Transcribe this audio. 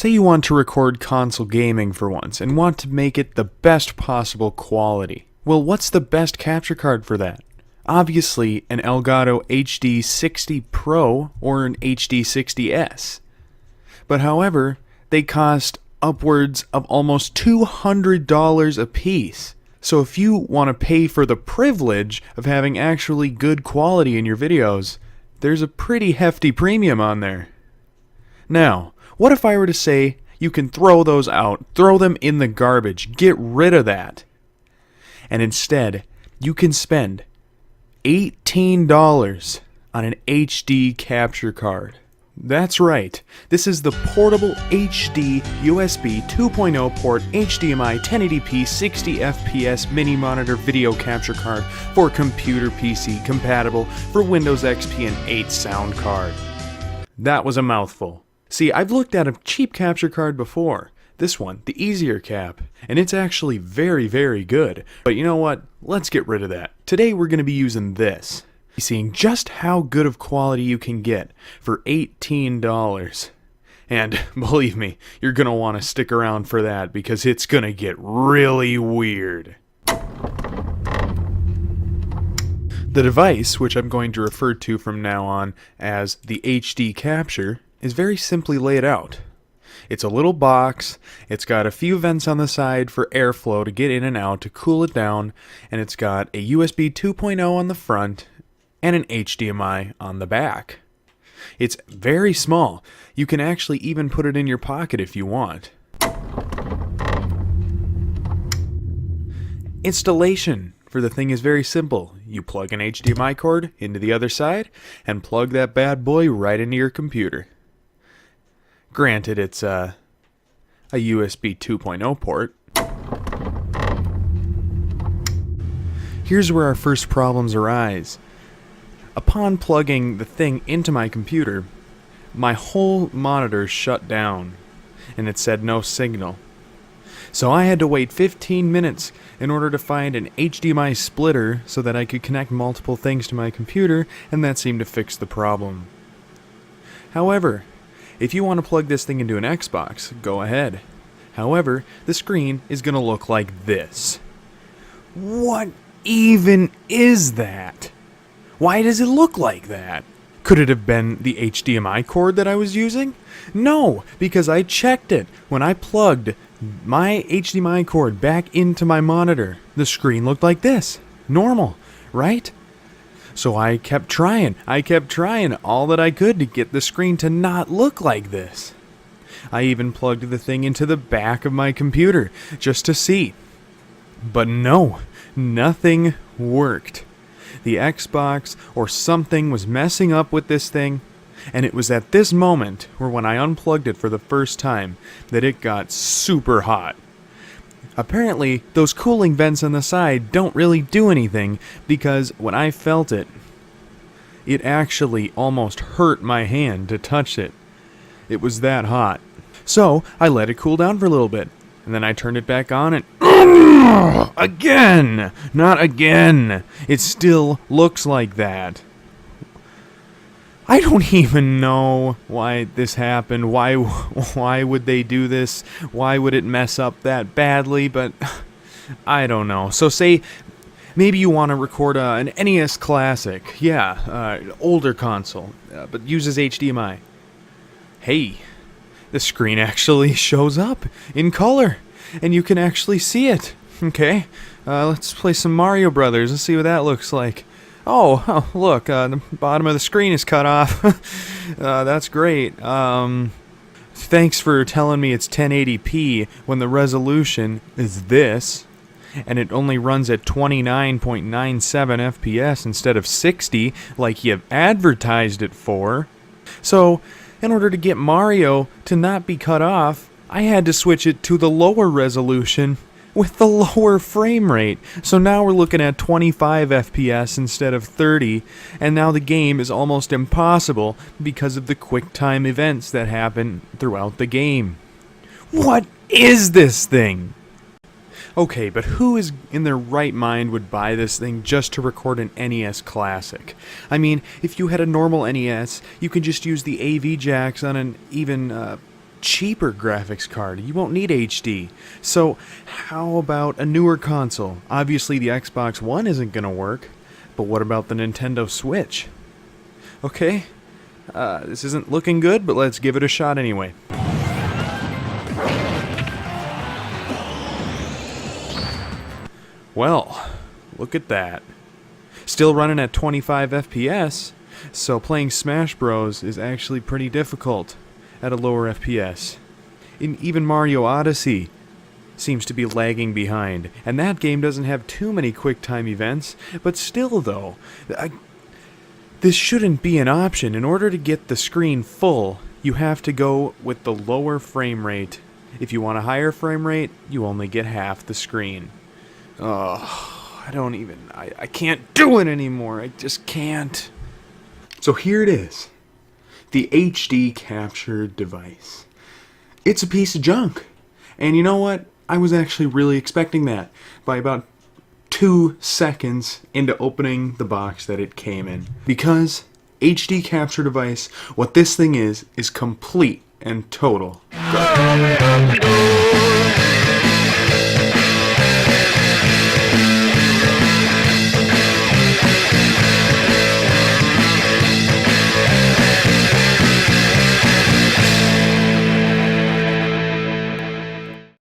Say you want to record console gaming for once and want to make it the best possible quality. Well, what's the best capture card for that? Obviously, an Elgato HD60 Pro or an HD60S. But however, they cost upwards of almost $200 a piece. So if you want to pay for the privilege of having actually good quality in your videos, there's a pretty hefty premium on there. Now, what if I were to say you can throw those out, throw them in the garbage, get rid of that, and instead you can spend $18 on an HD capture card? That's right, this is the portable HD USB 2.0 port HDMI 1080p 60 FPS mini monitor video capture card for computer PC, compatible for Windows XP and 8 sound card. That was a mouthful. See, I've looked at a cheap capture card before. This one, the easier cap, and it's actually very, very good. But you know what? Let's get rid of that. Today we're going to be using this. Seeing just how good of quality you can get for $18. And believe me, you're going to want to stick around for that because it's going to get really weird. The device, which I'm going to refer to from now on as the HD capture, is very simply laid out. It's a little box, it's got a few vents on the side for airflow to get in and out to cool it down, and it's got a USB 2.0 on the front and an HDMI on the back. It's very small. You can actually even put it in your pocket if you want. Installation for the thing is very simple. You plug an HDMI cord into the other side and plug that bad boy right into your computer. Granted, it's a USB 2.0 port. Here's where our first problems arise. Upon plugging the thing into my computer, my whole monitor shut down, and it said no signal. So I had to wait 15 minutes in order to find an HDMI splitter so that I could connect multiple things to my computer, and that seemed to fix the problem. However, if you want to plug this thing into an Xbox, go ahead. However, the screen is going to look like this. What even is that? Why does it look like that? Could it have been the HDMI cord that I was using? No, because I checked it. When I plugged my HDMI cord back into my monitor, the screen looked like this. Normal, right? So I kept trying all that I could to get the screen to not look like this. I even plugged the thing into the back of my computer just to see. But no, nothing worked. The Xbox or something was messing up with this thing, and it was at this moment where when I unplugged it for the first time that it got super hot. Apparently, those cooling vents on the side don't really do anything because when I felt it, it actually almost hurt my hand to touch it. It was that hot. So, I let it cool down for a little bit, and then I turned it back on and again! Not again! It still looks like that. I don't even know why this happened. Why would they do this? Why would it mess up that badly? But I don't know. So say maybe you want to record an NES Classic. Yeah, older console, but uses HDMI. Hey, the screen actually shows up in color, and you can actually see it. Okay, let's play some Mario Brothers and see what that looks like. Oh, look, the bottom of the screen is cut off. That's great. Thanks for telling me it's 1080p when the resolution is this, and it only runs at 29.97 FPS instead of 60 like you've advertised it for. So, in order to get Mario to not be cut off, I had to switch it to the lower resolution with the lower frame rate. So now we're looking at 25 FPS instead of 30, and now the game is almost impossible because of the quick time events that happen throughout the game. What is this thing? Okay, but who is in their right mind would buy this thing just to record an NES Classic? I mean, if you had a normal NES, you could just use the AV jacks on an even cheaper graphics card. You won't need HD. So how about a newer console? Obviously the Xbox One isn't going to work, but what about the Nintendo Switch? Okay, this isn't looking good, but let's give it a shot anyway. Well, look at that. Still running at 25 FPS, so playing Smash Bros is actually pretty difficult at a lower FPS. Even Mario Odyssey seems to be lagging behind, and that game doesn't have too many QuickTime events, but still though, this shouldn't be an option. In order to get the screen full, you have to go with the lower frame rate. If you want a higher frame rate, you only get half the screen. Oh, I can't do it anymore. I just can't. So here it is. The HD capture device. It's a piece of junk. And you know what? I was actually really expecting that by about 2 seconds into opening the box that it came in. Because HD capture device, what this thing is complete and total.